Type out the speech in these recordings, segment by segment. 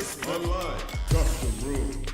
Online. Custom room.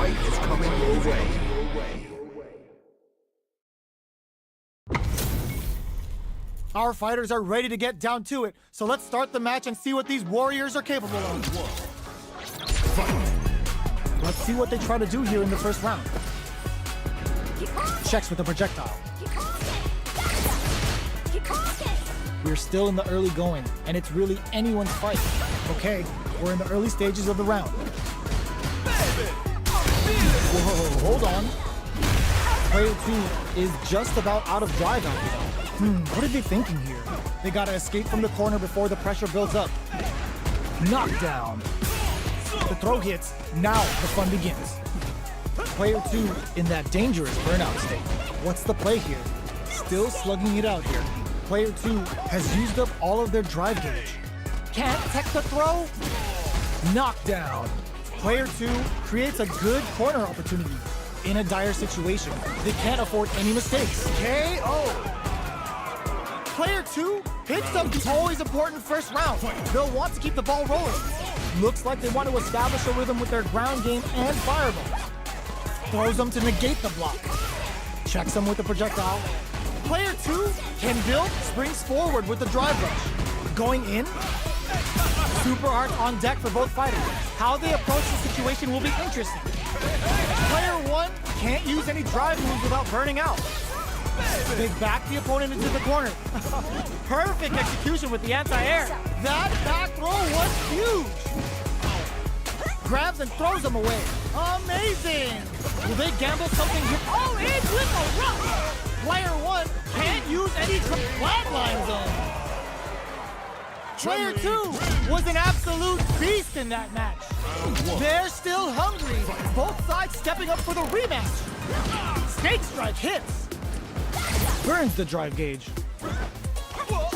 Is coming your way. Our fighters are ready to get down to it, so let's start the match and see what these warriors are capable of. Let's see what they try to do here in the first round. Checks with the projectile. We're still in the early going, and it's really anyone's fight. Okay, we're in the early stages of the round. Whoa, hold on. Player 2 is just about out of drive out here. What are they thinking here? They gotta escape from the corner before the pressure builds up. Knockdown. The throw hits, now the fun begins. Player 2 in that dangerous burnout state. What's the play here? Still slugging it out here. Player 2 has used up all of their drive gauge. Can't tech the throw? Knockdown. Player 2 creates a good corner opportunity. In a dire situation, they can't afford any mistakes. KO! Player 2 hits them the always important first round. They'll want to keep the ball rolling. Looks like they want to establish a rhythm with their ground game and fireballs. Throws them to negate the block. Checks them with the projectile. Player 2 can build, springs forward with the drive rush. Going in. Super arts on deck for both fighters. How they approach the situation will be interesting. Player 1 can't use any drive moves without burning out. They back the opponent into the corner. Perfect execution with the anti-air. That back throw was huge. Grabs and throws them away. Amazing. Will they gamble something here? Oh, in with a rush. Player 1 can't use any flatline zone. Player 2 was an absolute beast in that match. They're still hungry. Both sides stepping up for the rematch. Snake strike hits. Burns the drive gauge.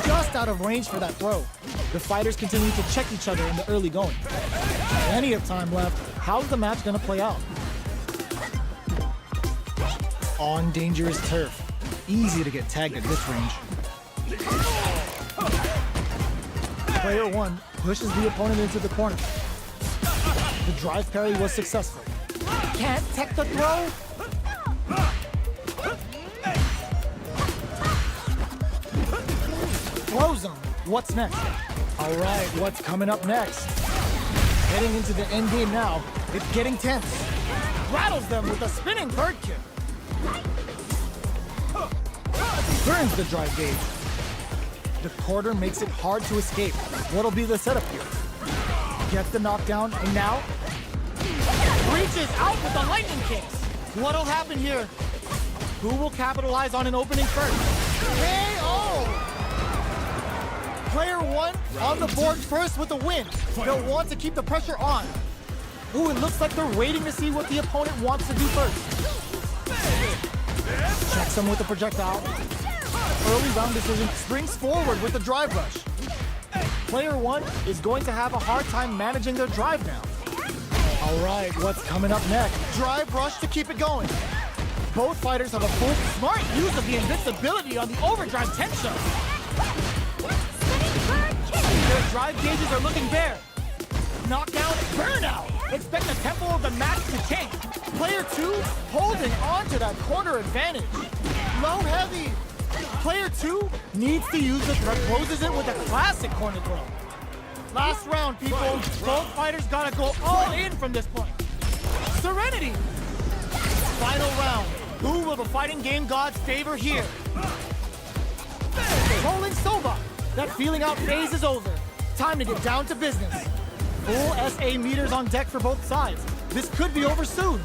Just out of range for that throw. The fighters continue to check each other in the early going. Plenty of time left. How's the match gonna play out? On dangerous turf. Easy to get tagged at this range. Player 1 pushes the opponent into the corner. The drive parry was successful. Can't tech the throw? Throw zone. What's next? All right, what's coming up next? Heading into the end game now. It's getting tense. Rattles them with a spinning bird kick. Burns the drive gauge. The corner makes it hard to escape. What'll be the setup here? Gets the knockdown, and now reaches out with the lightning kicks. What'll happen here? Who will capitalize on an opening first? KO! Player 1 on the board first with a win. They'll want to keep the pressure on. Ooh, it looks like they're waiting to see what the opponent wants to do first. Checks him with the projectile. Early round decision springs forward with the drive rush. Player 1 is going to have a hard time managing their drive now. All right, what's coming up next? Drive rush to keep it going. Both fighters have a full smart use of the invincibility on the overdrive tension. Their drive gauges are looking bare. Knockdown, burnout. Expect the tempo of the match to change. Player 2 holding on to that corner advantage. Low heavy. Player 2 needs to use the threat, closes it with a classic corner throw. Last round, people. Both fighters gotta go all in from this point. Serenity. Final round. Who will the fighting game gods favor here? Rolling Soba. That feeling out phase is over. Time to get down to business. Full SA meters on deck for both sides. This could be over soon.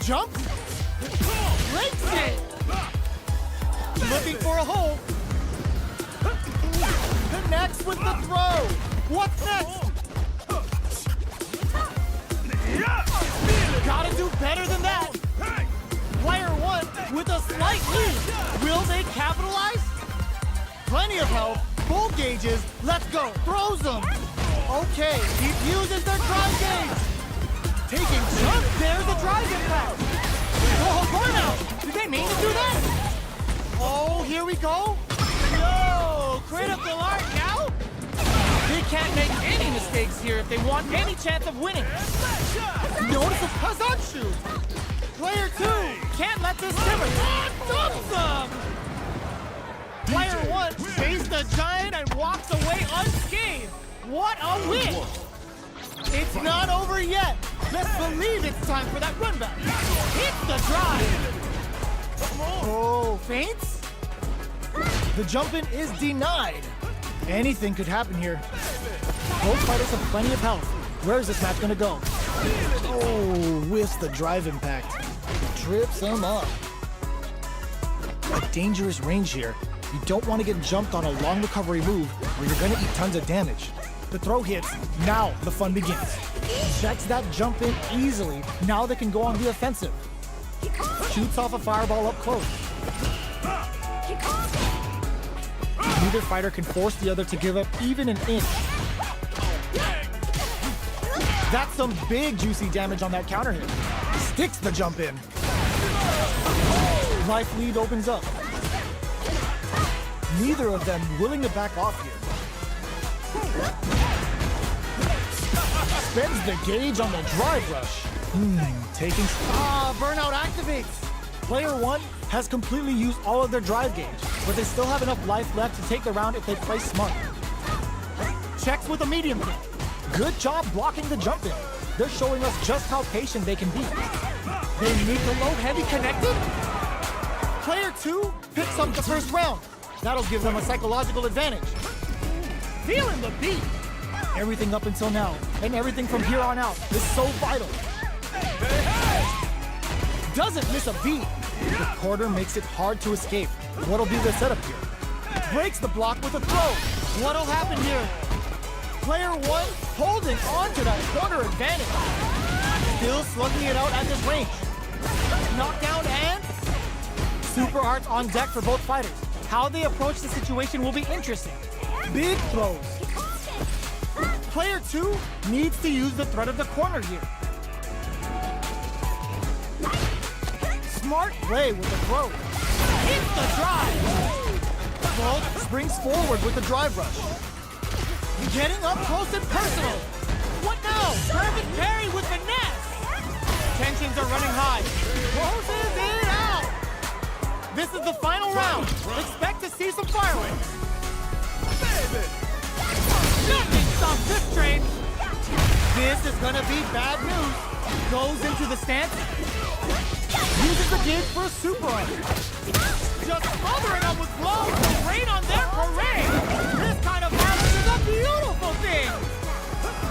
Jump. Links it. Looking for a hole. Connects with the throw. What's next? Gotta do better than that. Player 1 with a slight lead. Will they capitalize? Plenty of help. Full gauges. Let's go. Throws them. Okay, he uses their drive gauge. Taking jump. There's the drive impact. Oh, burnout. Did they mean to do that? Oh, here we go. Yo, critical art now? They can't make any mistakes here if they want any chance of winning. Notice the Kazatsu. Player 2 can't let this simmer. Dumps them. Player 1 faced the giant and walks away unscathed. What a win! It's not over yet. Let's believe it's time for that run back. Hits the drive. Oh, feints? The jump-in is denied. Anything could happen here. Both fighters have plenty of health. Where is this match gonna go? Oh, whiffs the drive impact. Trips him up. A dangerous range here. You don't want to get jumped on a long recovery move or you're gonna eat tons of damage. The throw hits. Now the fun begins. Checks that jump in easily. Now they can go on the offensive. Shoots off a fireball up close. Neither fighter can force the other to give up even an inch. That's some big juicy damage on that counter hit. Sticks the jump in. Life lead opens up. Neither of them willing to back off here. Spends the gauge on the drive rush. Taking... burnout activates. Player 1 has completely used all of their drive gauge, but they still have enough life left to take the round if they play smart. Checks with a medium kick. Good job blocking the jump in. They're showing us just how patient they can be. They need the low heavy connected. Player 2 picks up the first round. That'll give them a psychological advantage. Feeling the beat. Everything up until now, and everything from here on out, is so vital. Doesn't miss a beat. The corner makes it hard to escape. What'll be the setup here? Breaks the block with a throw. What'll happen here? Player 1 holding on to that corner advantage. Still slugging it out at this range. Knockdown and super arts on deck for both fighters. How they approach the situation will be interesting. Big throws. Player 2 needs to use the threat of the corner here. Smart play with the throw. Hits the drive. Bolt springs forward with the drive rush. Getting up close and personal. What now? Perfect parry with finesse. Tensions are running high. Closes it out. This is the final round. Expect to see some fireworks. Nothing stops this train. This is gonna be bad news. Goes into the stance. Uses the gauge for a super arm. Just smothering them with blows to rain on their parade. This kind of balance is a beautiful thing.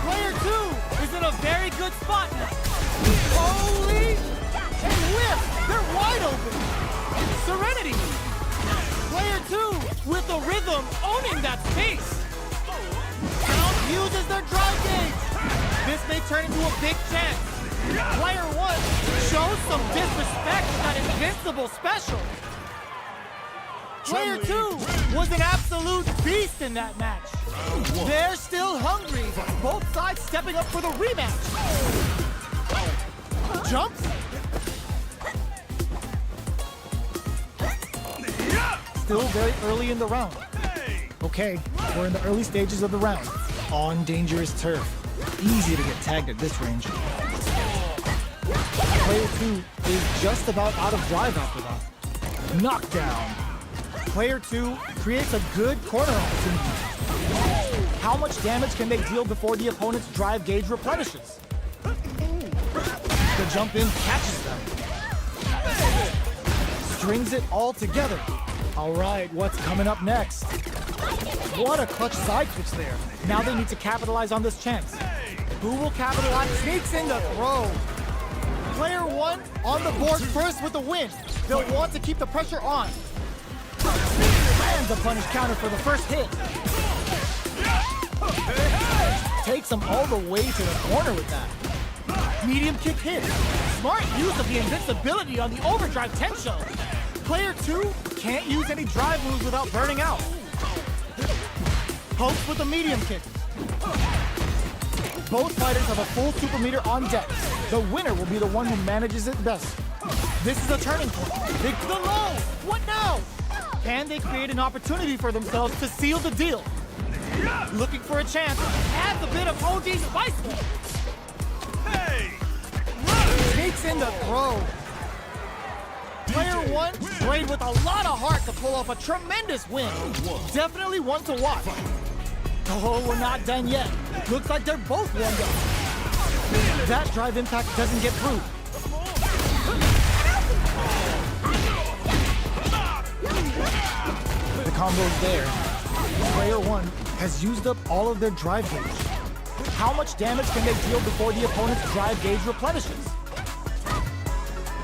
Player 2 is in a very good spot now. Holy! And whip! They're wide open. Serenity. Player 2 with the rhythm owning that space. Count uses their drive gauge. This may turn into a big chance. Player 1 shows some disrespect to that invincible special. Player 2 was an absolute beast in that match. They're still hungry. Both sides stepping up for the rematch. Jumps. Still very early in the round. Okay, we're in the early stages of the round. On dangerous turf. Easy to get tagged at this range. Player 2 is just about out of drive after that. Knockdown. Player 2 creates a good corner opportunity. How much damage can they deal before the opponent's drive gauge replenishes? The jump in catches them. Strings it all together. All right, what's coming up next? What a clutch side switch there. Now they need to capitalize on this chance. Who will capitalize? Sneaks in the throw. Player 1 on the board first with the win. They'll want to keep the pressure on. And the punish counter for the first hit. Takes them all the way to the corner with that. Medium kick hit. Smart use of the invincibility on the overdrive Tensho. Player 2 can't use any drive moves without burning out. Pokes with a medium kick. Both fighters have a full super meter on deck. The winner will be the one who manages it best. This is a turning point. Big to the low. What now? Can they create an opportunity for themselves to seal the deal? Looking for a chance. Adds a bit of OG spice. Sneaks in the throw. Player 1 played with a lot of heart to pull off a tremendous win. Definitely one to watch. Oh, we're not done yet. Looks like they're both warmed up. That drive impact doesn't get through. The combo's there. Player 1 has used up all of their drive gauge. How much damage can they deal before the opponent's drive gauge replenishes?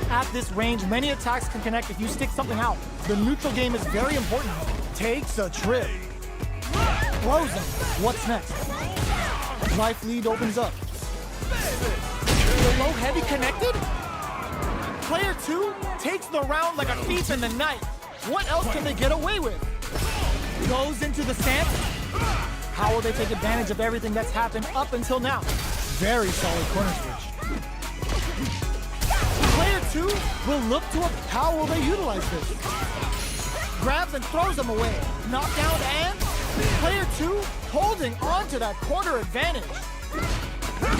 At this range, many attacks can connect if you stick something out. The neutral game is very important. Takes a trip. Throws him. What's next? Life lead opens up. The low heavy connected? Player 2 takes the round like a thief in the night. What else can they get away with? Goes into the stance. How will they take advantage of everything that's happened up until now? Very solid corner switch. Player 2 will look to how will they utilize this? Grabs and throws them away. Knockdown and Player 2 holding on to that corner advantage.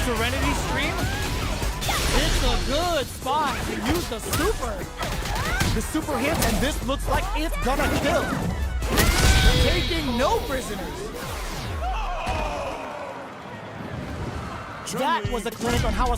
Serenity Stream. It's a good spot to use the super. The super hit, and this looks like it's gonna kill. Taking no prisoners. That was a clinic on how a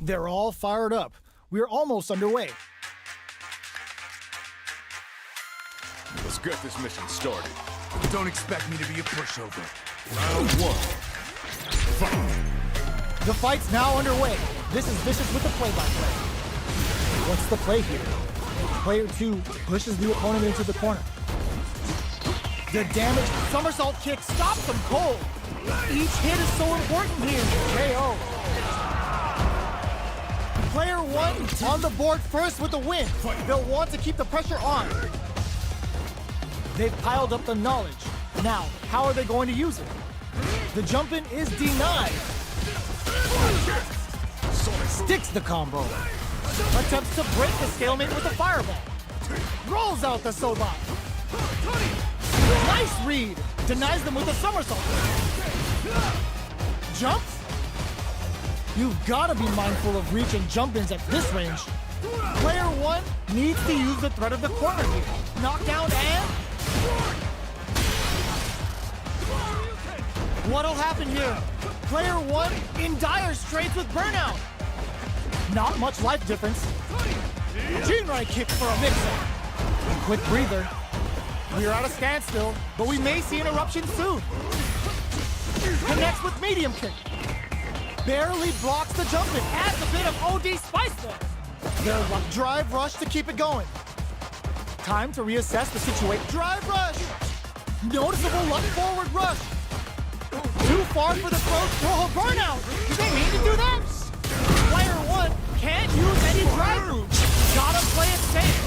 They're all fired up. We're almost underway. Let's get this mission started. Don't expect me to be a pushover. Round 1. Fight. The fight's now underway. This is Vicious with the play-by-play. What's the play here? Player 2 pushes the opponent into the corner. The damage somersault kick stops them cold. Each hit is so important here. KO. Player 1 on the board first with the win. They'll want to keep the pressure on. They've piled up the knowledge. Now, how are they going to use it? The jump-in is denied. Sticks the combo. Attempts to break the stalemate with the fireball. Rolls out the Sobat. Nice read. Denies them with a somersault. Jumps? You've got to be mindful of reach and jump-ins at this range. Player 1 needs to use the threat of the corner here. Knockdown and... What'll happen here? Player 1 in dire straits with burnout. Not much life difference. Jinrai kick for a mix-up. Quick breather. We're at a standstill, but we may see an eruption soon. Connects with medium kick. Barely blocks the jump in. Adds a bit of OD spice there. Their drive rush to keep it going. Time to reassess the situation. Drive rush! Noticeable luck forward rush. Too far for the throw. Throw a burnout. Did they mean to do that? Player 1 can't use any drive moves. Gotta play it safe.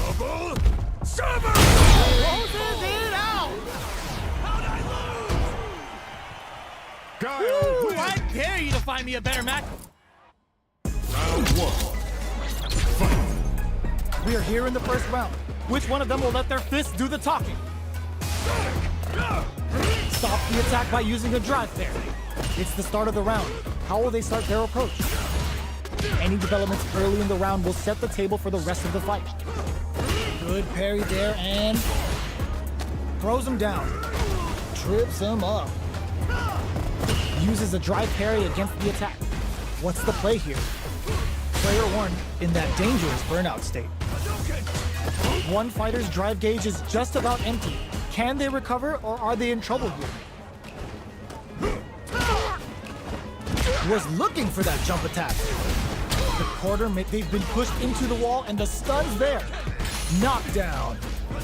Closes it out. Ooh, I dare you to find me a better match. Round 1. We are here in the first round. Which one of them will let their fists do the talking? Stop the attack by using a drive parry. It's the start of the round. How will they start their approach? Any developments early in the round will set the table for the rest of the fight. Good parry there and throws him down. Trips him up. Uses a drive parry against the attack. What's the play here? Player 1 in that dangerous burnout state. One fighter's drive gauge is just about empty. Can they recover or are they in trouble here? Was looking for that jump attack. The quarter, they've been pushed into the wall and the stun's there. Knockdown.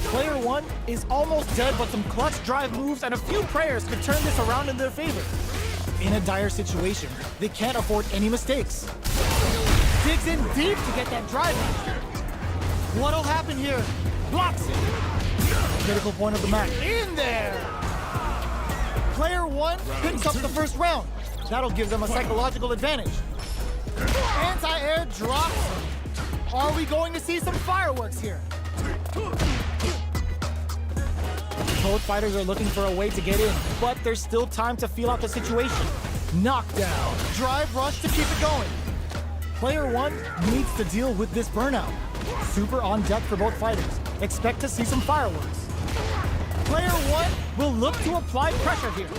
Player 1 is almost dead, but some clutch drive moves and a few prayers could turn this around in their favor. In a dire situation, they can't afford any mistakes. Digs in deep to get that drive out. What'll happen here? Blocks it. Critical point of the match. In there! Player 1 picks up the first round. That'll give them a psychological advantage. Anti-air drops. Are we going to see some fireworks here? Both fighters are looking for a way to get in, but there's still time to feel out the situation. Knockdown. Drive rush to keep it going. Player 1 needs to deal with this burnout. Super on deck for both fighters. Expect to see some fireworks. Player 1 will look to apply pressure here.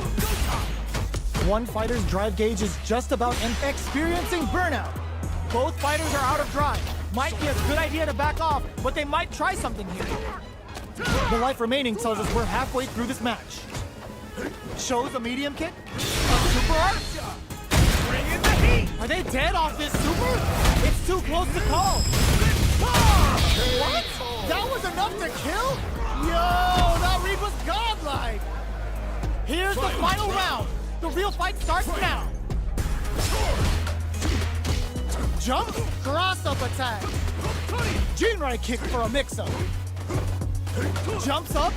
One fighter's drive gauge is just about experiencing burnout. Both fighters are out of drive. Might be a good idea to back off, but they might try something here. The life remaining tells us we're halfway through this match. Shows a medium kick. A super arc. Bring in the heat. Are they dead off this super? It's too close to call. What? That was enough to kill? Yo, that read was godlike. Here's the final round. The real fight starts now. Jump, cross-up attack. Jinrai kick for a mix-up. Jumps up.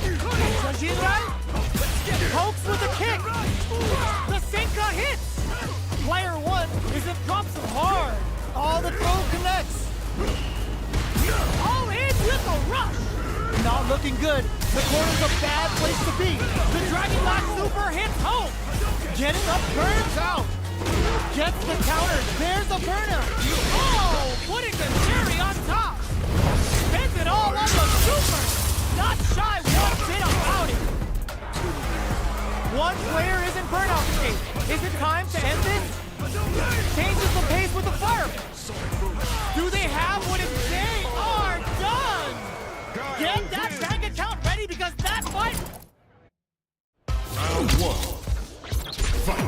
Jinrai pokes with a kick. The Senka hits. Player 1 drops him hard. All the throw connects. All in with a rush. Not looking good. The corner's a bad place to be. The Dragon Lock Super hits home. Getting up, burns out. Gets the counter. There's a burnout. Oh, putting the cherry on top. Spends it all on the Super. Not shy one bit about it. One player is in burnout state. Is it time to end this? Changes the pace with the fireball. Do they have what it is? They are done! Get that bank account ready because that fight... Round 1. Fight.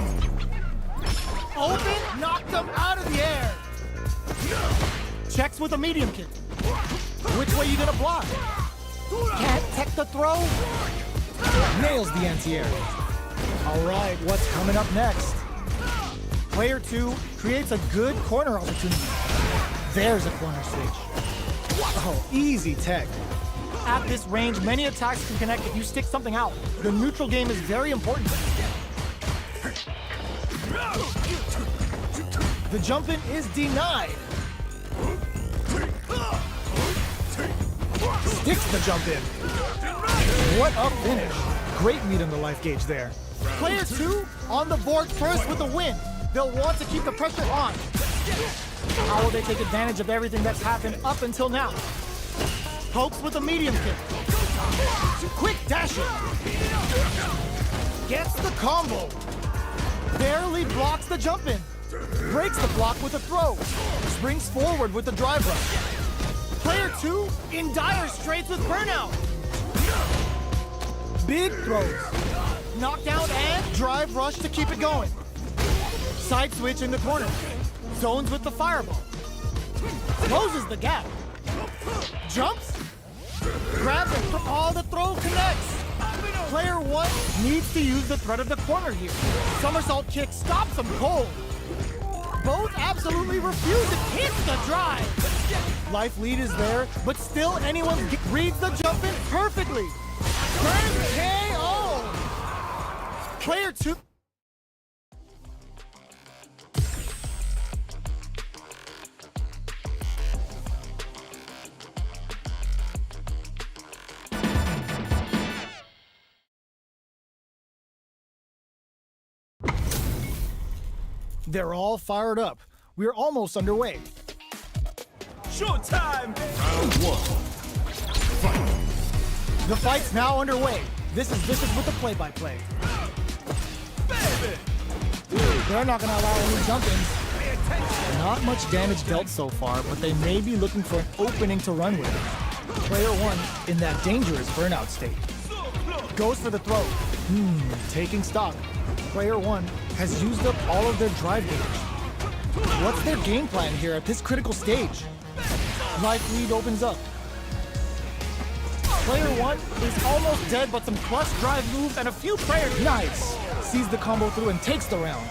Open, knocked them out of the air. Checks with a medium kick. Which way you gonna block? Can't tech the throw? Nails the anti-air. All right, what's coming up next? Player 2 creates a good corner opportunity. There's a corner switch. Oh, easy tech. At this range, many attacks can connect if you stick something out. The neutral game is very important. The jump in is denied. Sticks the jump in. What a finish. Great meat on the life gauge there. Player 2 on the board first with a win. They'll want to keep the pressure on. How will they take advantage of everything that's happened up until now? Pokes with a medium kick. Quick dashing. Gets the combo. Barely blocks the jump in. Breaks the block with a throw. Springs forward with the drive rush. Player 2 in dire straits with burnout. Big throws. Knockdown and drive rush to keep it going. Side switch in the corner. Zones with the fireball. Closes the gap. Jumps. Grabs and all the throw connects. Player 1 needs to use the threat of the corner here. Somersault kick stops him cold. Both absolutely refuse it. Hits the drive. Life lead is there, but still anyone reads the jump in perfectly. Turn KO. Player 2. They're all fired up. We're almost underway. Showtime! Round 1. The fight's now underway. This is Vicious with the play-by-play. Baby! They're not gonna allow any jump-ins. Not much damage dealt so far, but they may be looking for an opening to run with. Player 1 in that dangerous burnout state. Goes for the throw. Taking stock. Player 1 has used up all of their drive gauge. What's their game plan here at this critical stage? Life lead opens up. Player 1 is almost dead, but some clutch drive moves and a few prayers. Nice! Sees the combo through and takes the round.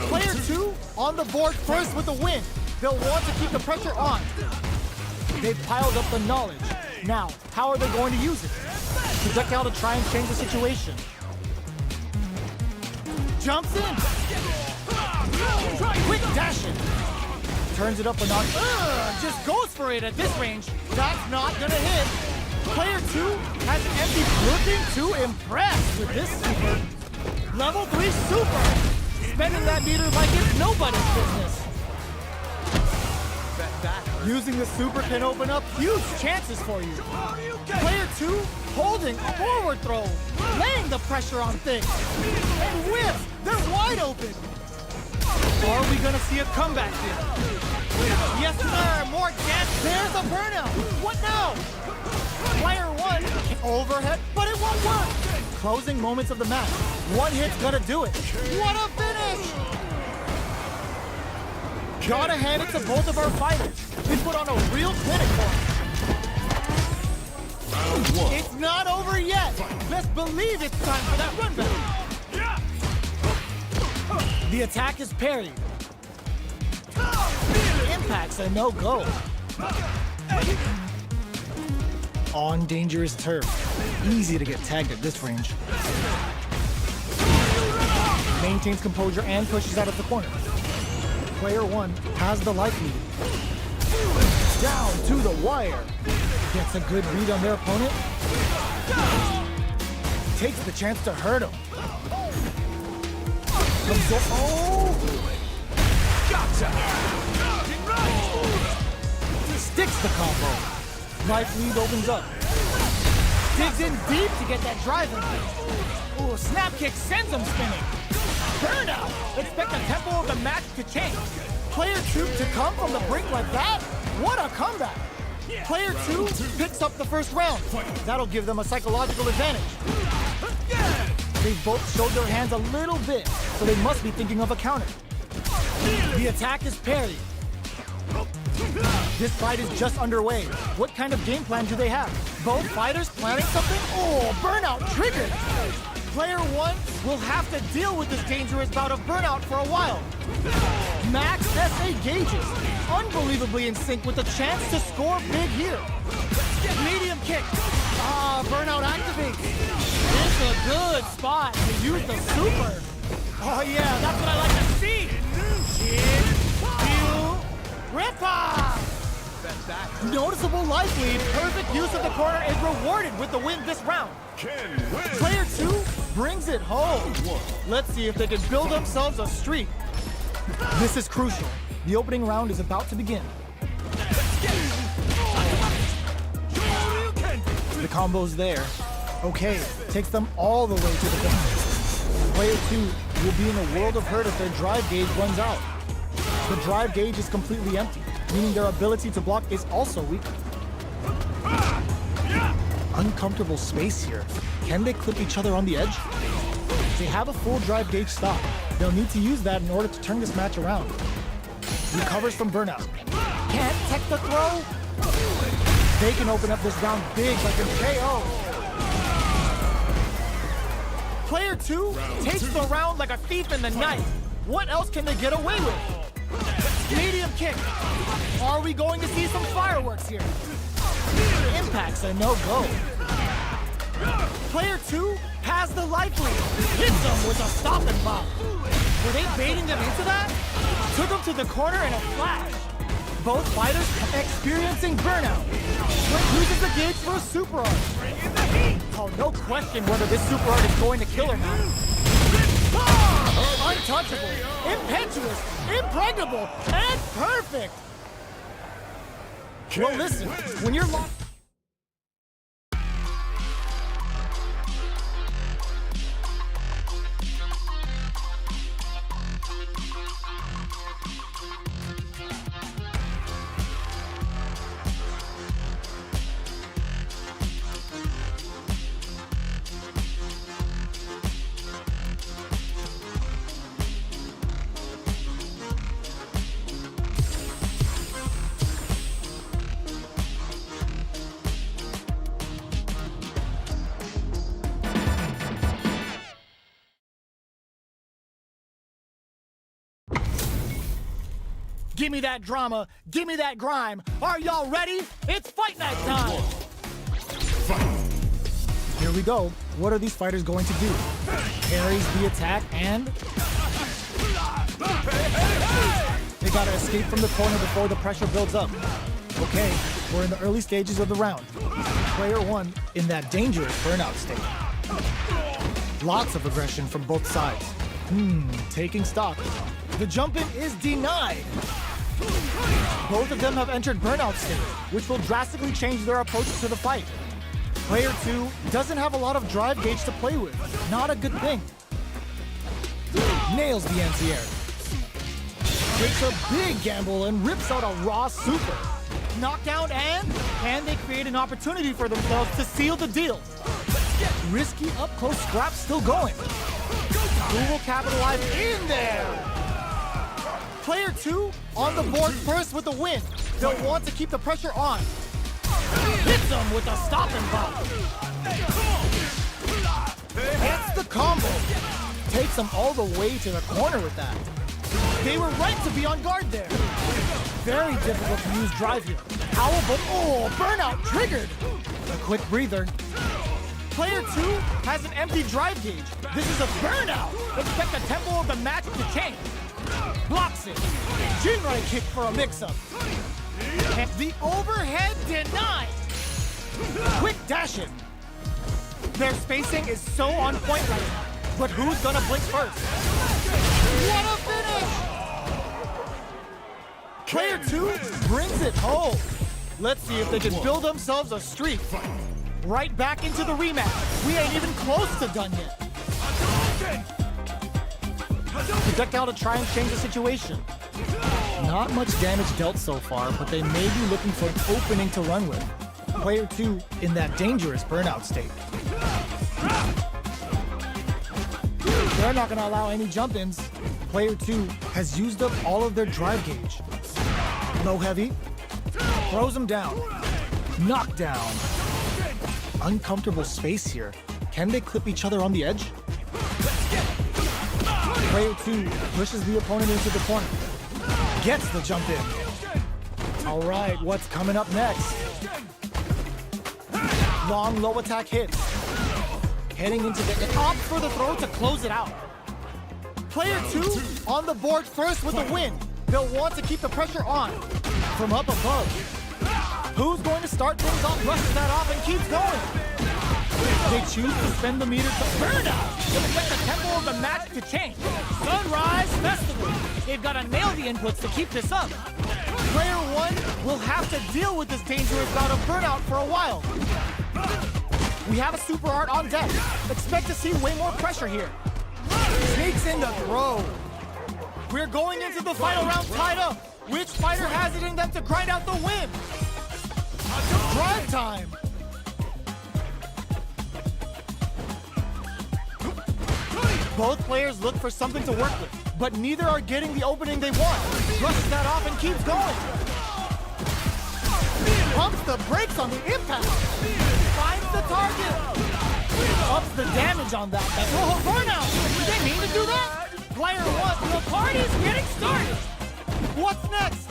Player 2 on the board first with a win. They'll want to keep the pressure on. They've piled up the knowledge. Now, how are they going to use it? Projectile to try and change the situation. Jumps in. Quick dashing. Turns it up a notch. Just goes for it at this range. That's not gonna hit. Player 2 has empty, looking to impress with this super. Level 3 super. Spending that meter like it's nobody's business. Using the super can open up huge chances for you. Player 2 holding a forward throw, laying the pressure on things. And whips, they're wide open. Are we gonna see a comeback here? Yes, sir, more dance. There's a burnout. What now? Player 1 overhead, but it won't work. Closing moments of the match. One hit's gonna do it. What a finish! Gotta hand it to both of our fighters. They put on a real clinic for us. Round 1. It's not over yet. Best believe it's time for that run back. The attack is parried. Impact's a no-go. On dangerous turf. Easy to get tagged at this range. Maintains composure and pushes out of the corner. Player 1 has the life lead. Down to the wire. Gets a good read on their opponent. Takes the chance to hurt him. Oh! Gotcha! Sticks the combo. Life lead opens up. Digs in deep to get that drive in. Ooh, snap kick sends him spinning. Burnout! Expect the tempo of the match to change. Player 2 to come from the brink like that? What a comeback! Player 2 picks up the first round. That'll give them a psychological advantage. They've both showed their hands a little bit, so they must be thinking of a counter. The attack is parried. This fight is just underway. What kind of game plan do they have? Both fighters planning something? Oh, burnout triggered! Player 1 will have to deal with this dangerous bout of burnout for a while. Max SA gauges, unbelievably in sync with the chance to score big here. Medium kick. Burnout activates. It's a good spot to use the super. Oh yeah, that's what I like to see. Ripper! Noticeable life lead. Perfect use of the corner is rewarded with the win this round. Player 2 brings it home. Let's see if they can build themselves a streak. This is crucial. The opening round is about to begin. The combo's there. Okay, takes them all the way to the corner. Player 2 will be in a world of hurt if their drive gauge runs out. The drive gauge is completely empty, meaning their ability to block is also weak. Uncomfortable space here. Can they clip each other on the edge? They have a full drive gauge stock. They'll need to use that in order to turn this match around. Recovers from burnout. Can't tech the throw? They can open up this round big like a KO. Player 2 takes the round like a thief in the night. What else can they get away with? Medium kick. Are we going to see some fireworks here? Impacts are no-go. Player 2 has the life lead. Hits them with a stop and pop. Were they baiting them into that? Took them to the corner in a flash. Both fighters experiencing burnout. Blink uses the gauge for a super art. Oh, no question whether this super art is going to kill or not. Untouchable, impetuous, impregnable, and perfect. Well, listen, when you're locked. Give me that drama, give me that grime. Are y'all ready? It's fight night time! Here we go. What are these fighters going to do? Parries the attack and... They gotta escape from the corner before the pressure builds up. Okay, we're in the early stages of the round. Player 1 in that dangerous burnout state. Lots of aggression from both sides. Taking stock. The jump-in is denied. Both of them have entered burnout state, which will drastically change their approach to the fight. Player 2 doesn't have a lot of drive gauge to play with. Not a good thing. Nails the anti-air. Takes a big gamble and rips out a raw super. Knockdown and can they create an opportunity for themselves to seal the deal? Risky up-close scrap still going. Who will capitalize in there? Player 2 on the board first with the win. They'll want to keep the pressure on. Hits them with a stop and pop. Hits the combo. Takes them all the way to the corner with that. They were right to be on guard there. Very difficult to use drive here. However, burnout triggered. A quick breather. Player 2 has an empty drive gauge. This is a burnout. Expect the tempo of the match to change. Blocks it. Jinrai kick for a mix-up. And the overhead denied. Quick dash it. Their spacing is so on point right now. But who's gonna blink first? What a finish! Player 2 brings it home. Let's see if they can build themselves a streak. Right back into the rematch. We ain't even close to done yet. Projectile to try and change the situation. Not much damage dealt so far, but they may be looking for an opening to run with. Player 2 in that dangerous burnout state. They're not gonna allow any jump-ins. Player 2 has used up all of their drive gauge. Low heavy. Throws him down. Knockdown. Uncomfortable space here. Can they clip each other on the edge? Player 2 pushes the opponent into the corner. Gets the jump in. All right, what's coming up next? Long low attack hits. Heading into the opts for the throw to close it out. Player 2 on the board first with the win. They'll want to keep the pressure on from up above. Who's going to start things off, brushes that off, and keeps going? They choose to spend the meter to burn out. They'll get the tempo of the match to change. Sunrise Festival. They've got to nail the inputs to keep this up. Player 1 will have to deal with this dangerous bout of burnout for a while. We have a super art on deck. Expect to see way more pressure here. Sneaks in the throw. We're going into the final round tied up. Which fighter has it in them to grind out the win? Drive time. Both players look for something to work with, but neither are getting the opening they want. Brushes that off and keeps going. Pumps the brakes on the impact. Finds the target. Ups the damage on that. That's a burnout. Did they mean to do that? Player 1, the party's getting started. What's next?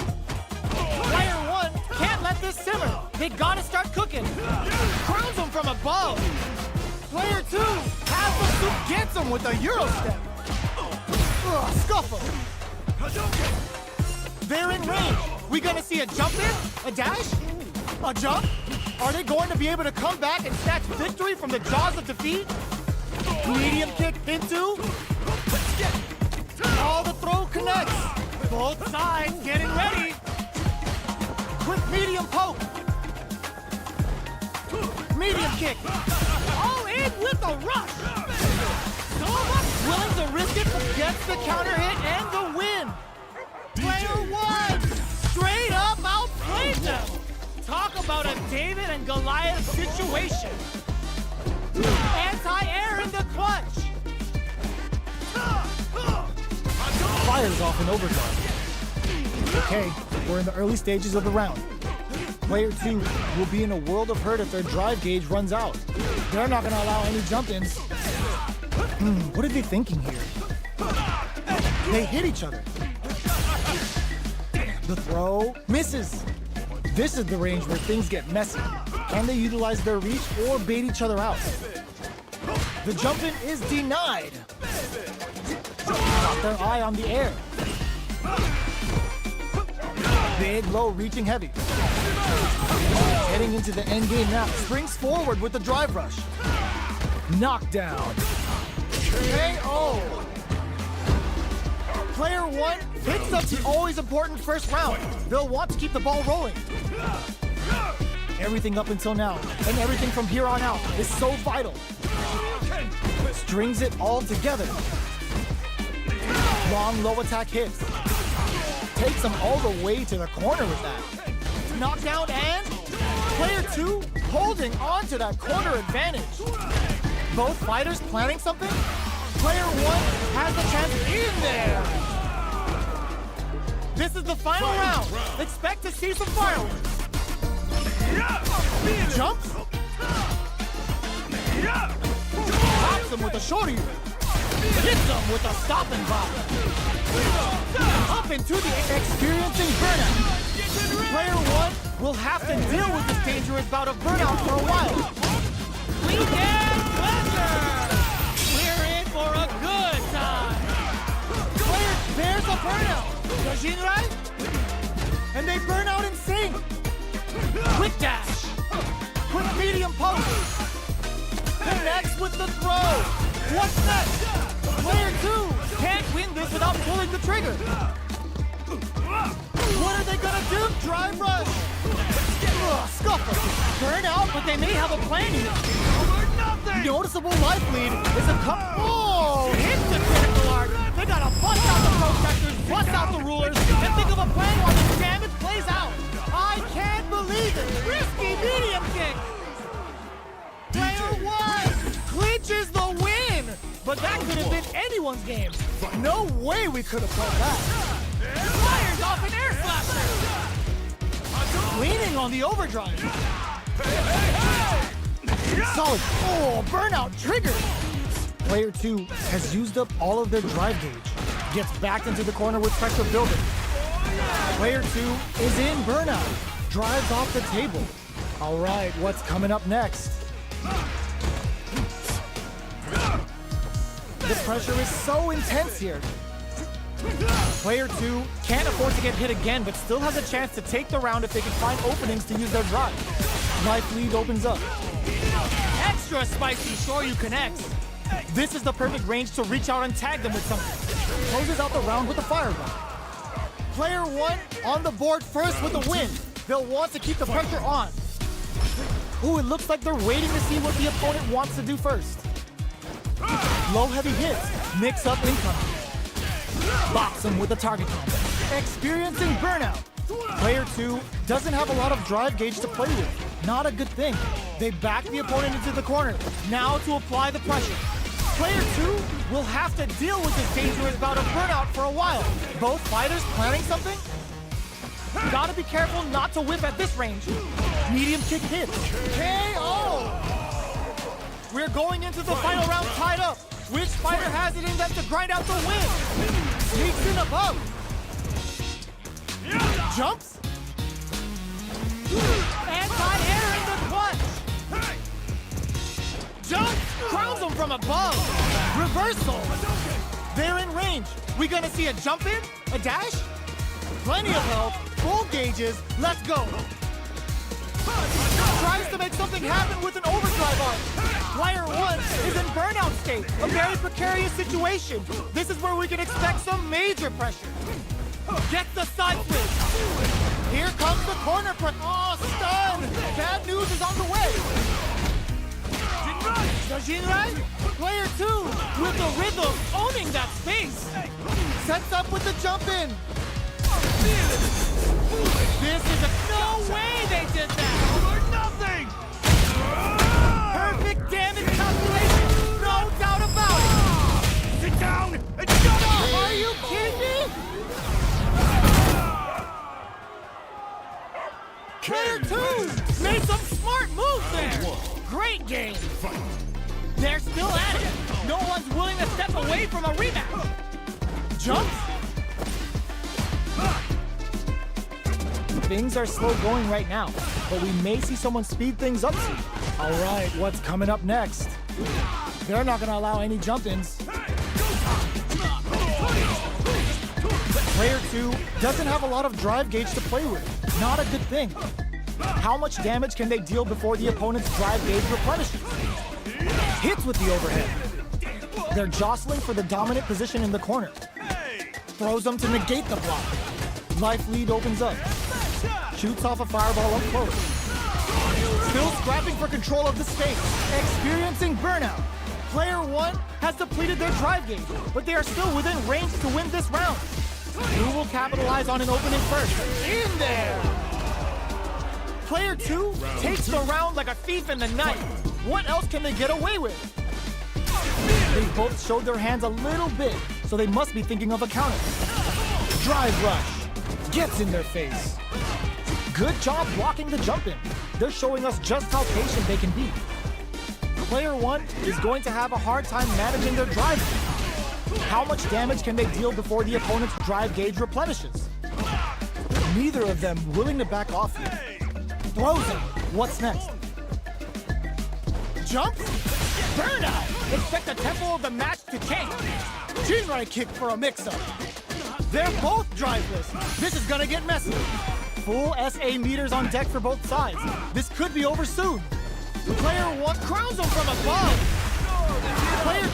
Player 1 can't let this simmer. They gotta start cooking. Crowns them from above. Player 2 has the soup, gets him with a Euro step. Scuffle. They're in range. We gonna see a jump in? A dash? A jump? Are they going to be able to come back and snatch victory from the jaws of defeat? Medium kick into. All the throw connects. Both sides getting ready. Quick medium poke. Medium kick. All in with a rush. So much willing to risk it, gets the counter hit and the win. Player 1 straight up outplayed them. Talk about a David and Goliath situation. Anti-air in the clutch. Fires off in overdrive. Okay, we're in the early stages of the round. Player 2 will be in a world of hurt if their drive gauge runs out. They're not going to allow any jump-ins. What are they thinking here? They hit each other. The throw misses. This is the range where things get messy. Can they utilize their reach or bait each other out? The jump-in is denied. Got their eye on the air. Big low reaching heavy. Heading into the end game now. Springs forward with the drive rush. Knockdown. KO. Player 1 picks up the always important first round. They'll want to keep the ball rolling. Everything up until now and everything from here on out is so vital. Strings it all together. Long low attack hits. Takes them all the way to the corner with that. Knockdown and player 2 holding on to that corner advantage. Both fighters planning something? Player 1 has the chance in there. This is the final round. Expect to see some fireworks. Jumps. Pops him with a shorty. Hits him with a stopping block. Up into the experiencing burnout. Player 1 will have to deal with this dangerous bout of burnout for a while. Weekend pleasure! We're in for a good time. Player, there's a burnout. Right? And they burn out in sync. Quick dash. Quick medium poke. Connects with the throw. What's next? Player 2 can't win this without pulling the trigger. What are they gonna do? Drive rush. Scuffle. Burn out, but they may have a plan here. Noticeable life lead is a oh, hits the critical arc. They gotta bust out the protectors, bust out the rulers, and think of a plan while the damage plays out. I can't believe it. Risky medium kick. Player 1 clinches the win. But that could have been anyone's game. No way we could have called that. Fires off an air slapper. leaning on the overdrive. Solid. Oh, burnout triggered. Player 2 has used up all of their drive gauge. Gets backed into the corner with pressure building. Player 2 is in burnout. Drives off the table. All right, what's coming up next? The pressure is so intense here. Player 2 can't afford to get hit again, but still has a chance to take the round if they can find openings to use their drive. Life lead opens up. Extra spicy Shoryu connects. This is the perfect range to reach out and tag them with something. Closes out the round with a fireball. Player 1 on the board first with a win. They'll want to keep the pressure on. Ooh, it looks like they're waiting to see what the opponent wants to do first. Low heavy hits, mix up incoming. Box him with a target combo. Experiencing burnout. Player 2 doesn't have a lot of drive gauge to play with. Not a good thing. They back the opponent into the corner. Now to apply the pressure. Player 2 will have to deal with this dangerous bout of burnout for a while. Both fighters planning something? Gotta be careful not to whip at this range. Medium kick hits. KO! We're going into the final round tied up. Which fighter has it in them to grind out the win? Sneaks in above. Jumps. Anti-air in the clutch. Jumps. Crowns him from above. Reversal. They're in range. We gonna see a jump in? A dash? Plenty of health. Full gauges. Let's go. Tries to make something happen with an overdrive arc. Player 1 is in burnout state. A very precarious situation. This is where we can expect some major pressure. Gets the side switch. Here comes the corner press. Oh, stun! Bad news is on the way. The Jinrai? Player 2 with the rhythm owning that space. Sets up with the jump in. This is a no way they did that. Or nothing. Perfect damage calculation, no doubt about it. Sit down and shut up. Are you kidding me? Player 2 made some smart moves there. Great game. They're still at it. No one's willing to step away from a rematch. Jumps. Things are slow going right now, but we may see someone speed things up soon. All right, what's coming up next? They're not gonna allow any jump-ins. Player 2 doesn't have a lot of drive gauge to play with. Not a good thing. How much damage can they deal before the opponent's drive gauge replenishes? Hits with the overhead. They're jostling for the dominant position in the corner. Throws them to negate the block. Life lead opens up. Shoots off a fireball up close. Still scrapping for control of the space. Experiencing burnout. Player 1 has depleted their drive gauge, but they are still within range to win this round. Who will capitalize on an opening first? In there! Player 2 takes the round like a thief in the night. What else can they get away with? They both showed their hands a little bit, so they must be thinking of a counter. Drive rush. Gets in their face. Good job blocking the jump in. They're showing us just how patient they can be. Player 1 is going to have a hard time managing their drive gauge. How much damage can they deal before the opponent's drive gauge replenishes? Neither of them willing to back off here. Throws it. What's next? Jumps? Burnout! Expect the tempo of the match to change. Jinrai kick for a mix-up. They're both driveless. This is gonna get messy. Full SA meters on deck for both sides. This could be over soon. Player 1 crowns him from above. Player 2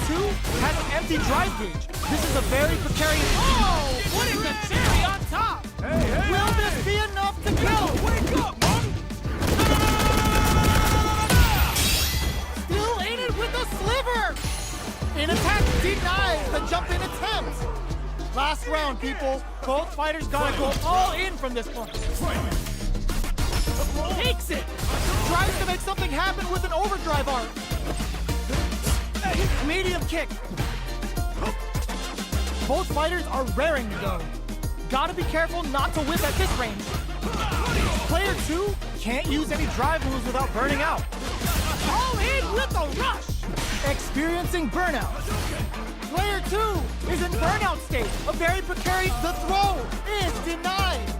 has an empty drive gauge. This is a very precarious... Oh! Putting the cherry on top! Hey. Will this be enough to kill? Wake up, Mom. Still in it with the sliver! In attack denies the jump-in attempt. Last round, people. Both fighters gotta go all in from this point. Takes it! Tries to make something happen with an overdrive arc. Medium kick. Both fighters are raring to go. Gotta be careful not to whip at this range. Player 2 can't use any drive moves without burning out. All in with a rush. Experiencing burnout. Player 2 is in burnout state. A very precarious. The throw is denied.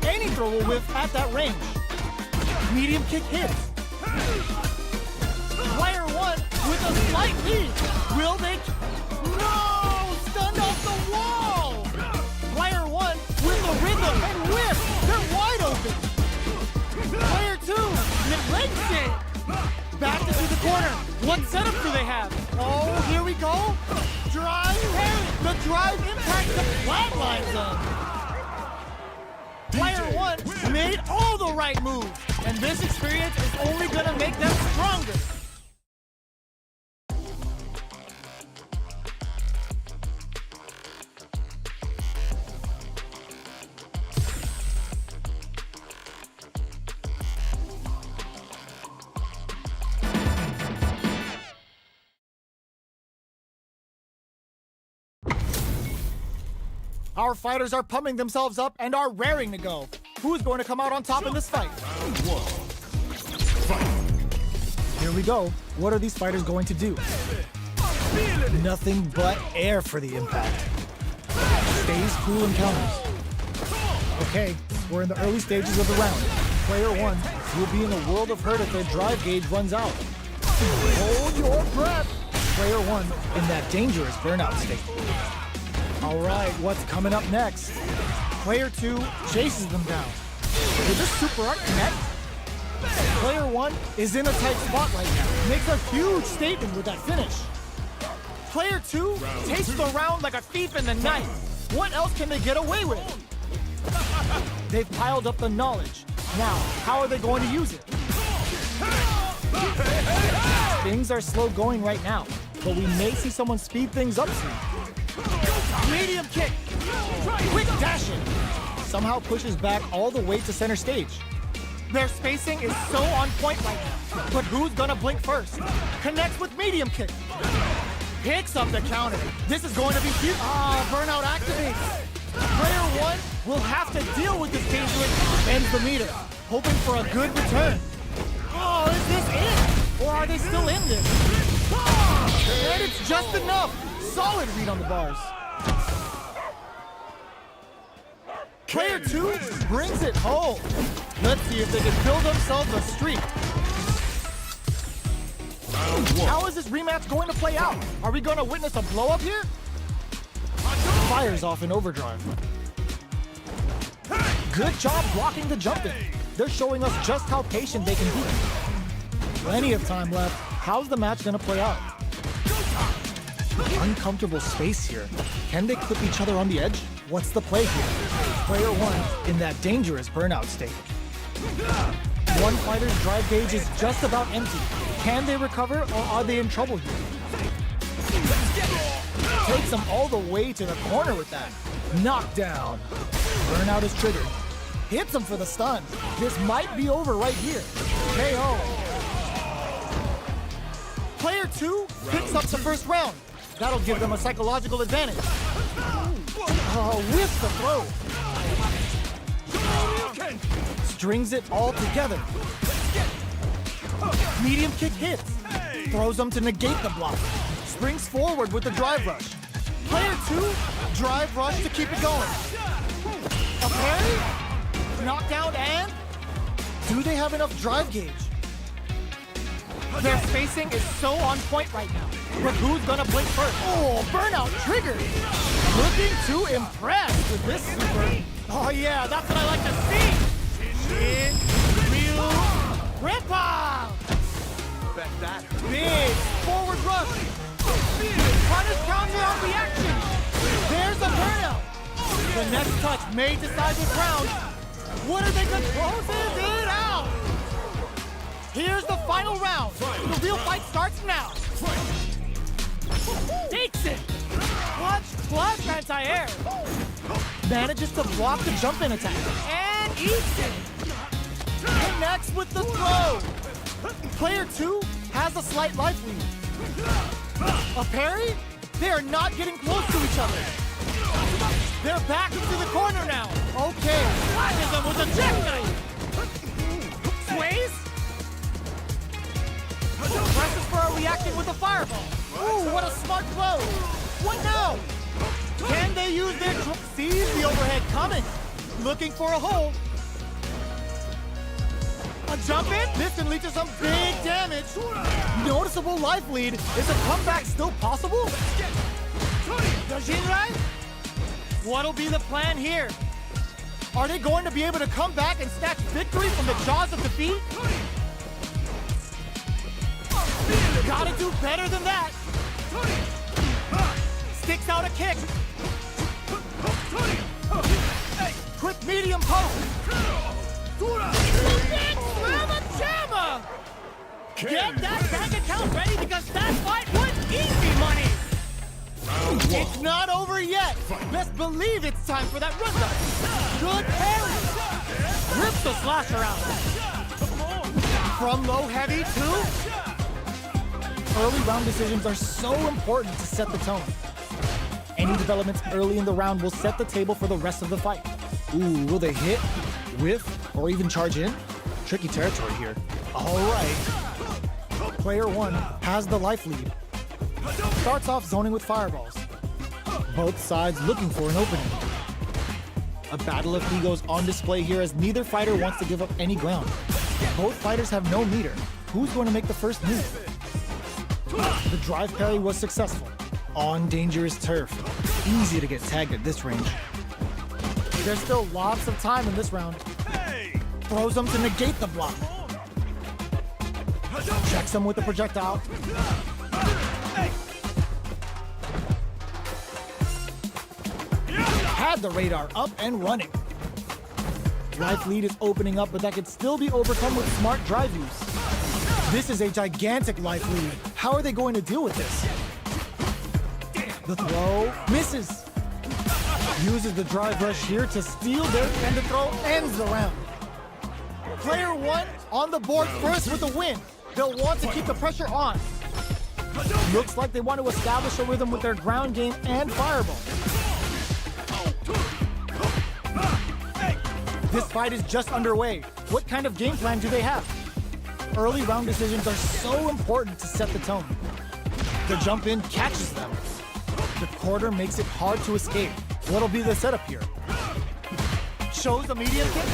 Any throw will whiff at that range. Medium kick hits. Player 1 with a slight lead. Will they? No! Stunned off the wall! Player 1 with a rhythm and whiff. They're wide open. Player 2 neglects it. Back into the corner. What setup do they have? Oh, here we go. Drive parry. The drive impact the flatlines them. Player 1 made all the right moves, and this experience is only gonna make them stronger. Our fighters are pumping themselves up and are raring to go. Who's going to come out on top in this fight? Here we go. What are these fighters going to do? Nothing but air for the impact. Stays cool and counters. Okay, we're in the early stages of the round. Player 1 will be in a world of hurt if their drive gauge runs out. Hold your breath. Player 1 in that dangerous burnout state. All right, what's coming up next? Player 2 chases them down. Will this super art connect? Player 1 is in a tight spot right now. Makes a huge statement with that finish. Player 2 takes the round like a thief in the night. What else can they get away with? They've piled up the knowledge. Now, how are they going to use it? Things are slow going right now, but we may see someone speed things up soon. Medium kick. Quick dashing. Somehow pushes back all the way to center stage. Their spacing is so on point right now. But who's gonna blink first? Connects with medium kick. Picks up the counter. This is going to be huge. Burnout activates. Player 1 will have to deal with this dangerous. Ends the meter. Hoping for a good return. Oh, is this it? Or are they still in this? And it's just enough. Solid read on the bars. Player 2 brings it home. Let's see if they can build themselves a streak. How is this rematch going to play out? Are we going to witness a blow up here? Fires off in overdrive. Good job blocking the jumping. They're showing us just how patient they can be. Plenty of time left. How's the match going to play out? Uncomfortable space here. Can they clip each other on the edge? What's the play here? Player 1 in that dangerous burnout state. One fighter's drive gauge is just about empty. Can they recover or are they in trouble here? Takes them all the way to the corner with that. Knockdown. Burnout is triggered. Hits him for the stun. This might be over right here. KO. Player 2 picks up the first round. That'll give them a psychological advantage. With the throw. Strings it all together. Medium kick hits. Throws them to negate the block. Springs forward with the drive rush. Player 2, drive rush to keep it going. A parry? Knockdown and? Do they have enough drive gauge? Their spacing is so on point right now. But who's gonna blink first? Oh, burnout triggered. Looking to impress with this super. Oh yeah, that's what I like to see. In real rip-off. Bet that. Big forward rush. Punish counter on reaction. There's a burnout. The next touch may decide this round. What are they gonna closes it out? Here's the final round. The real fight starts now. Takes it. Clutch plus anti-air. Manages to block the jump-in attack. And eats it. Connects with the throw. Player 2 has a slight life lead. A parry? They are not getting close to each other. They're back into the corner now. Okay. Flashes him with a jackknife. Sways. Presses for a reaction with a fireball. Ooh, what a smart blow. What now? Can they use their sees the overhead coming? Looking for a hole. A jump in? This can lead to some big damage. Noticeable life lead. Is a comeback still possible? The Jinrai? What'll be the plan here? Are they going to be able to come back and snatch victory from the jaws of defeat? Gotta do better than that. Sticks out a kick. Quick medium post. Big Mama Jamma! Get that bank account ready because that fight was easy money! It's not over yet. Best believe it's time for that run up. Good parry. Rips the slasher out. From low heavy to... Early round decisions are so important to set the tone. Any developments early in the round will set the table for the rest of the fight. Ooh, will they hit, whiff, or even charge in? Tricky territory here. All right. Player one has the life lead. Starts off zoning with fireballs. Both sides looking for an opening. A battle of egos on display here as neither fighter wants to give up any ground. Both fighters have no meter. Who's going to make the first move? The drive parry was successful. On dangerous turf. Easy to get tagged at this range. There's still lots of time in this round. Throws them to negate the block. Checks them with the projectile. Had the radar up and running. Life lead is opening up, but that could still be overcome with smart drive use. This is a gigantic life lead. How are they going to deal with this? The throw misses. Uses the drive rush here to steal their, and the throw ends the round. Player one on the board first with the win. They'll want to keep the pressure on. Looks like they want to establish a rhythm with their ground game and fireball. This fight is just underway. What kind of game plan do they have? Early round decisions are so important to set the tone. The jump in catches them. The quarter makes it hard to escape. What'll be the setup here? Shows a medium kick.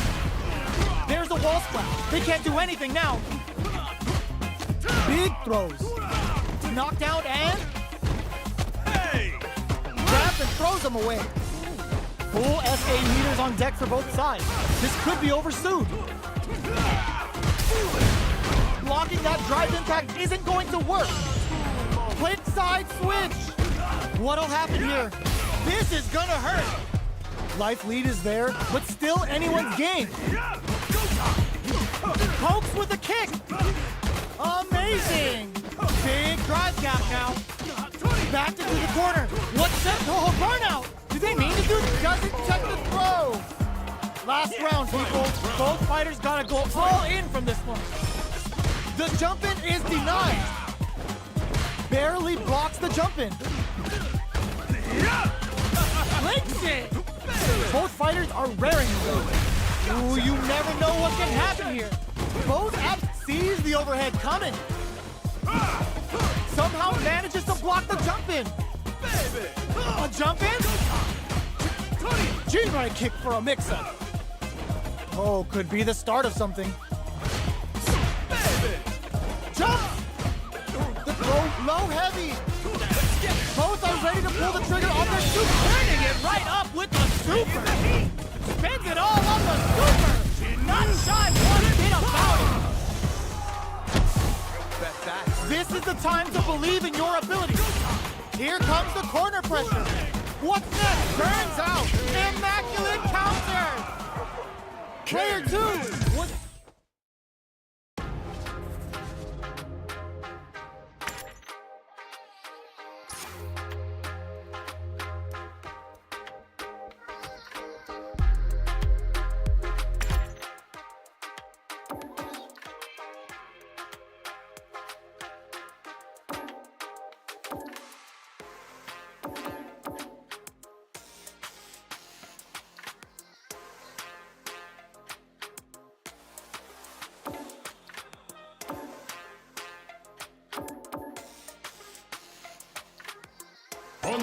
There's a wall splash. They can't do anything now. Big throws. Knockdown and... grabs and throws them away. Full SA meters on deck for both sides. This could be over soon. Blocking that drive impact isn't going to work. Quick side switch. What'll happen here? This is gonna hurt. Life lead is there, but still anyone's game. Pokes with a kick. Amazing. Big drive gap now. Back into the corner. What's that? Oh, burnout. Did they mean to do this? Doesn't check the throw. Last round, people. Both fighters gotta go all in from this one. The jump in is denied. Barely blocks the jump in. Links it. Both fighters are raring to go. Ooh, you never know what can happen here. Both apps sees the overhead coming. Somehow manages to block the jump in. A jump in? Jinrai kick for a mix-up. Oh, could be the start of something. Jump! The throw low heavy. Both are ready to pull the trigger on their super. Turning it right up with the super. Spins it all on the super. Not shy one bit about it. This is the time to believe in your ability. Here comes the corner pressure. What's next? Burns out. Immaculate counter. Player two. What?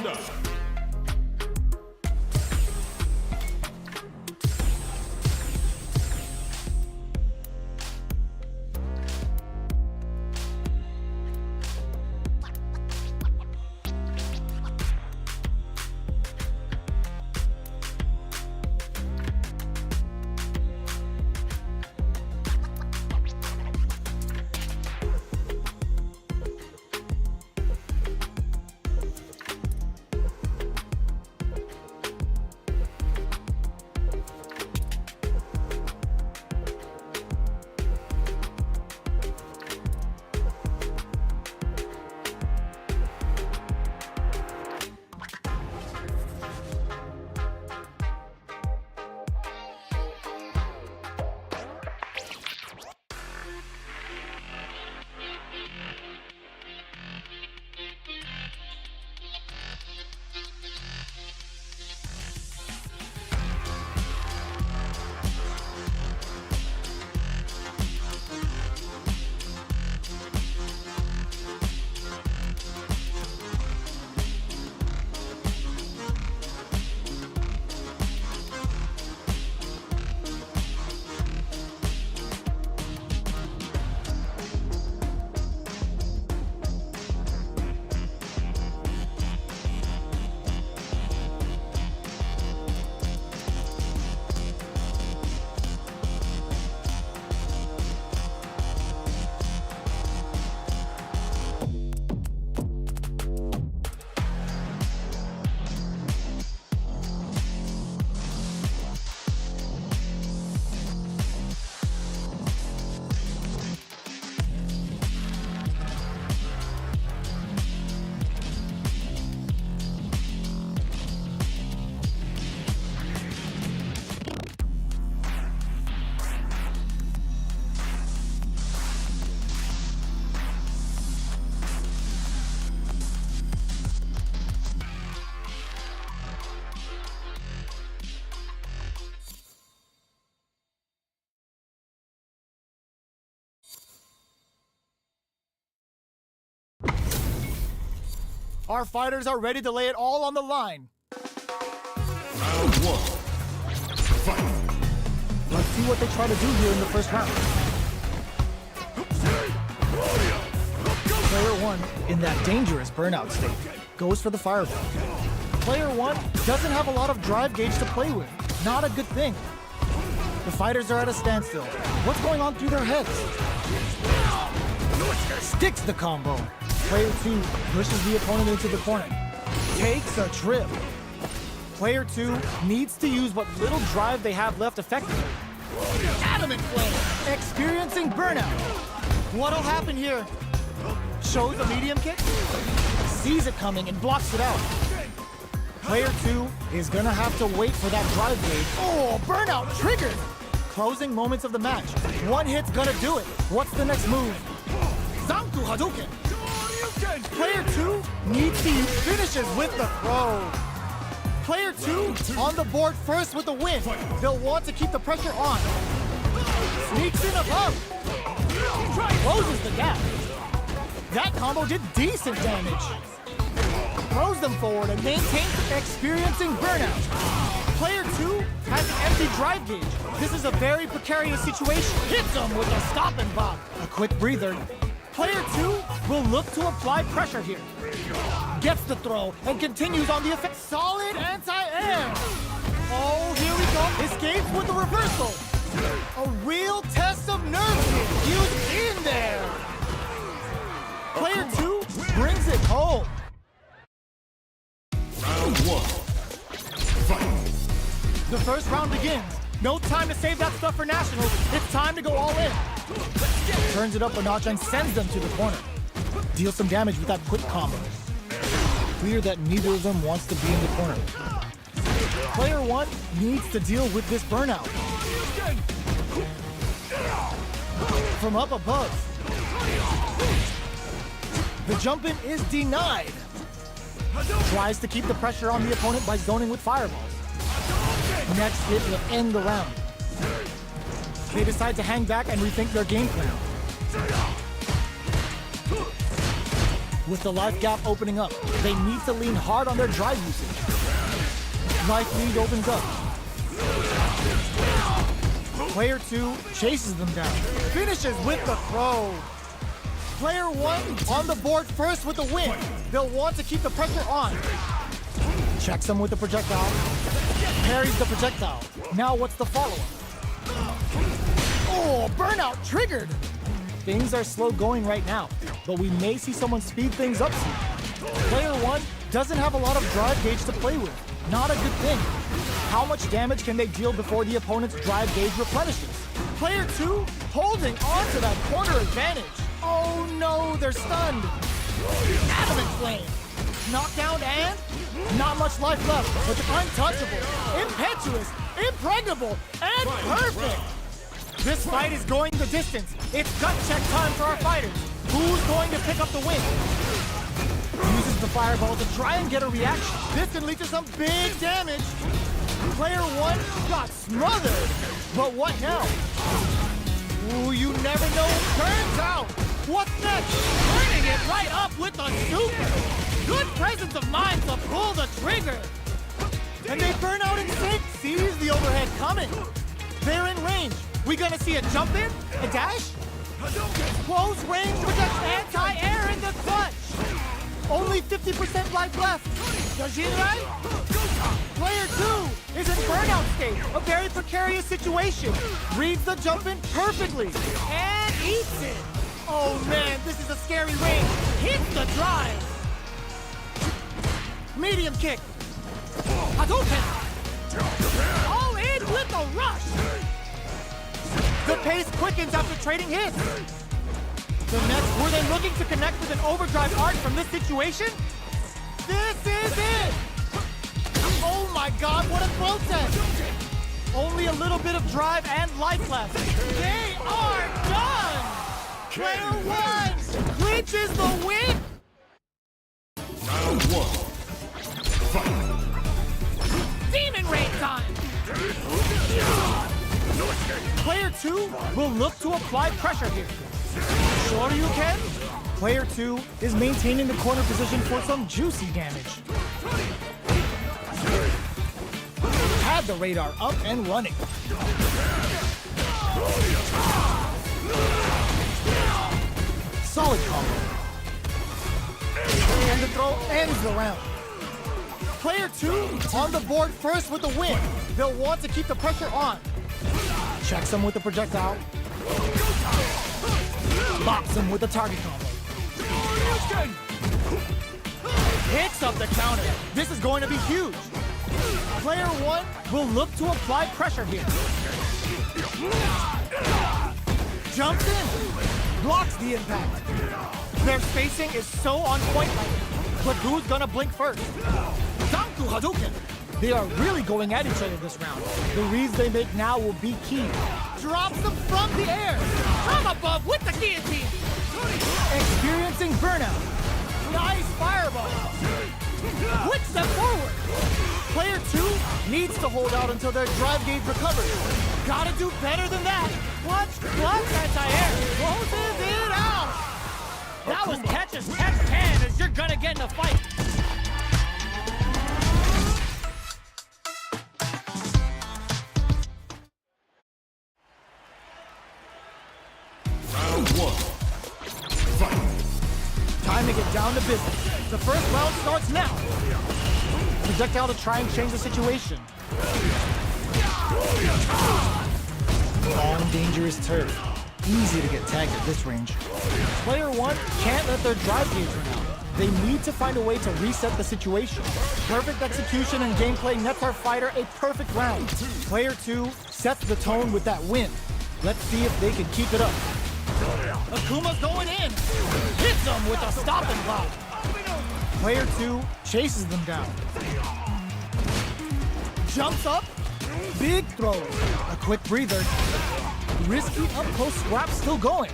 Round up. Our fighters are ready to lay it all on the line. Round one. Fight. Let's see what they try to do here in the first round. Player 1, in that dangerous burnout state, goes for the fireball. Player 1 doesn't have a lot of drive gauge to play with. Not a good thing. The fighters are at a standstill. What's going on through their heads? Sticks the combo. Player 2 pushes the opponent into the corner. Takes a trip. Player 2 needs to use what little drive they have left effectively. Adamant Flame! Experiencing burnout. What'll happen here? Shows a medium kick. Sees it coming and blocks it out. Player 2 is gonna have to wait for that drive gauge. Oh, burnout triggered! Closing moments of the match. One hit's gonna do it. What's the next move? Zanku Hadouken! Player 2 needs to use finishes with the throw. Player 2 on the board first with the win. They'll want to keep the pressure on. Sneaks in above. Closes the gap. That combo did decent damage. Throws them forward and maintains experiencing burnout. Player 2 has an empty drive gauge. This is a very precarious situation. Hits him with a stop and pop. A quick breather. Player 2 will look to apply pressure here. Gets the throw and continues on the effect. Solid anti-air. Oh, here we go. Escapes with the reversal. A real test of nerves here. He was in there. Player 2 brings it home. Round one. Fight. The first round begins. No time to save that stuff for nationals. It's time to go all in. Turns it up a notch and sends them to the corner. Deals some damage with that quick combo. Clear that neither of them wants to be in the corner. Player 1 needs to deal with this burnout. From up above. The jump in is denied. Tries to keep the pressure on the opponent by zoning with fireballs. Next hit will end the round. They decide to hang back and rethink their game plan. With the life gap opening up, they need to lean hard on their drive usage. Life lead opens up. Player 2 chases them down. Finishes with the throw. Player 1 on the board first with the win. They'll want to keep the pressure on. Checks them with the projectile. Parries the projectile. Now what's the follow-up? Oh, burnout triggered! Things are slow going right now, but we may see someone speed things up soon. Player 1 doesn't have a lot of drive gauge to play with. Not a good thing. How much damage can they deal before the opponent's drive gauge replenishes? Player 2 holding on to that corner advantage. Oh no, they're stunned. Adamant Flame. Knockdown and not much life left, but untouchable, impetuous, impregnable, and perfect. This fight is going the distance. It's gut check time for our fighters. Who's going to pick up the win? Uses the fireball to try and get a reaction. This can lead to some big damage. Player 1 got smothered. But what now? Ooh, you never know. Turns out. What's next? Turning it right up with the super. Good presence of mind to pull the trigger. And they burn out in sync. Sees the overhead coming. They're in range. We gonna see a jump in? A dash? Close range projects anti-air in the clutch. Only 50% life left. Yajinrai? Player 2 is in burnout state. A very precarious situation. Reads the jump in perfectly. And eats it. Oh man, this is a scary range. Hits the drive. Medium kick. Hadouken. All in with a rush. The pace quickens after trading hits. The next, were they looking to connect with an overdrive arc from this situation? This is it! Oh my god, what a throw test! Only a little bit of drive and life left. They are done! Player 1 clinches the win! Round 1. Fight. Demon Rain time! Player 2 will look to apply pressure here. Sure you can? Player 2 is maintaining the corner position for some juicy damage. Had the radar up and running. Solid combo. And the throw ends the round. Player 2 on the board first with the win. They'll want to keep the pressure on. Checks him with the projectile. Bops him with the target combo. Hits up the counter. This is going to be huge. Player 1 will look to apply pressure here. Jumps in. Blocks the impact. Their spacing is so on point right now. But who's gonna blink first? Danku Hadouken. They are really going at each other this round. The reads they make now will be key. Drops them from the air. From above with the guillotine. Experiencing burnout. Nice fireball. Quick step forward. Player 2 needs to hold out until their drive gauge recovers. Gotta do better than that. Clutch plus anti-air. Closes it out. That was catch as catch can as you're gonna get in a fight. Round 1. Fight. Time to get down to business. The first round starts now. Projectile to try and change the situation. Long, dangerous turf. Easy to get tagged at this range. Player 1 can't let their drive gauge run out. They need to find a way to reset the situation. Perfect execution and gameplay nets our fighter a perfect round. Player 2 sets the tone with that win. Let's see if they can keep it up. Akuma's going in. Hits them with a stop and block. Player 2 chases them down. Jumps up. Big throw. A quick breather. Risky up-close scrap still going.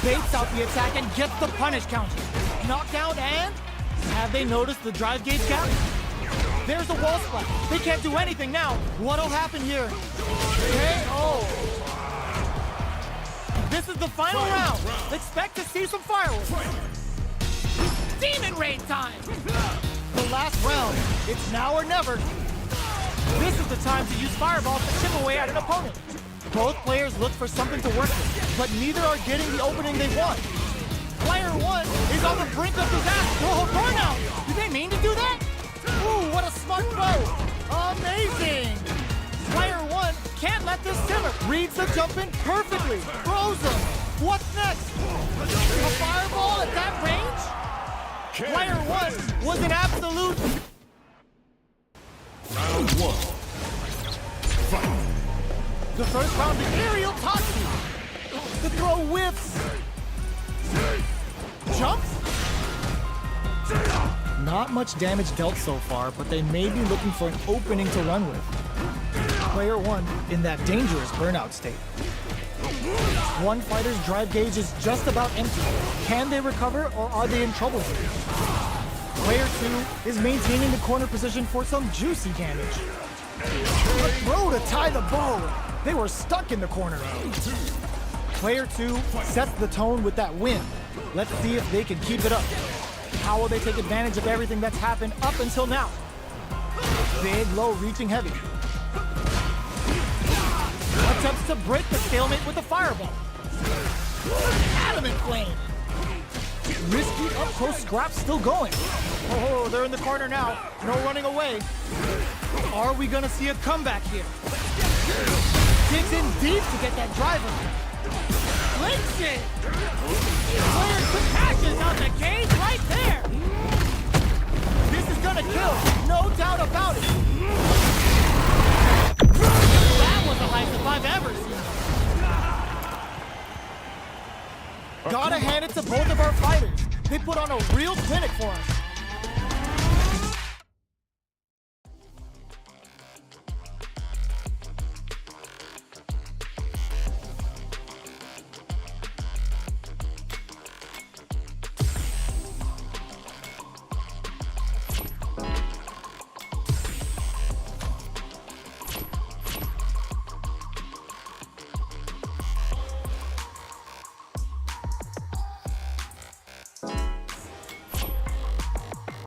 Baits out the attack and gets the punish counter. Knockdown and... have they noticed the drive gauge gap? There's a wall splat. They can't do anything now. What'll happen here? KO. This is the final round. Expect to see some fireworks. Demon Rain time! The last round. It's now or never. This is the time to use fireballs to chip away at an opponent. Both players look for something to work with, but neither are getting the opening they want. Player 1 is on the brink of disaster. Oh, burnout! Did they mean to do that? Ooh, what a smart throw! Amazing! Player 1 can't let this simmer. Reads the jump in perfectly. Throws him. What's next? A fireball at that range? Player 1 was an absolute... Round 1. Fight. The first round, the aerial toss. The throw whiffs. Jumps? Not much damage dealt so far, but they may be looking for an opening to run with. Player 1 in that dangerous burnout state. One fighter's drive gauge is just about empty. Can they recover, or are they in trouble here? Player 2 is maintaining the corner position for some juicy damage. A throw to tie the bow. They were stuck in the corner. Player 2 sets the tone with that win. Let's see if they can keep it up. How will they take advantage of everything that's happened up until now? Big, low, reaching heavy. Attempts to break the stalemate with the fireball. Adamant flame. Risky up-close scrap still going. Oh, they're in the corner now. No running away. Are we gonna see a comeback here? Digs in deep to get that driver. Links it. Player 2 passes out the cage right there. This is gonna kill, no doubt about it. That was the highest if I've ever seen. Gotta hand it to both of our fighters. They put on a real clinic for us.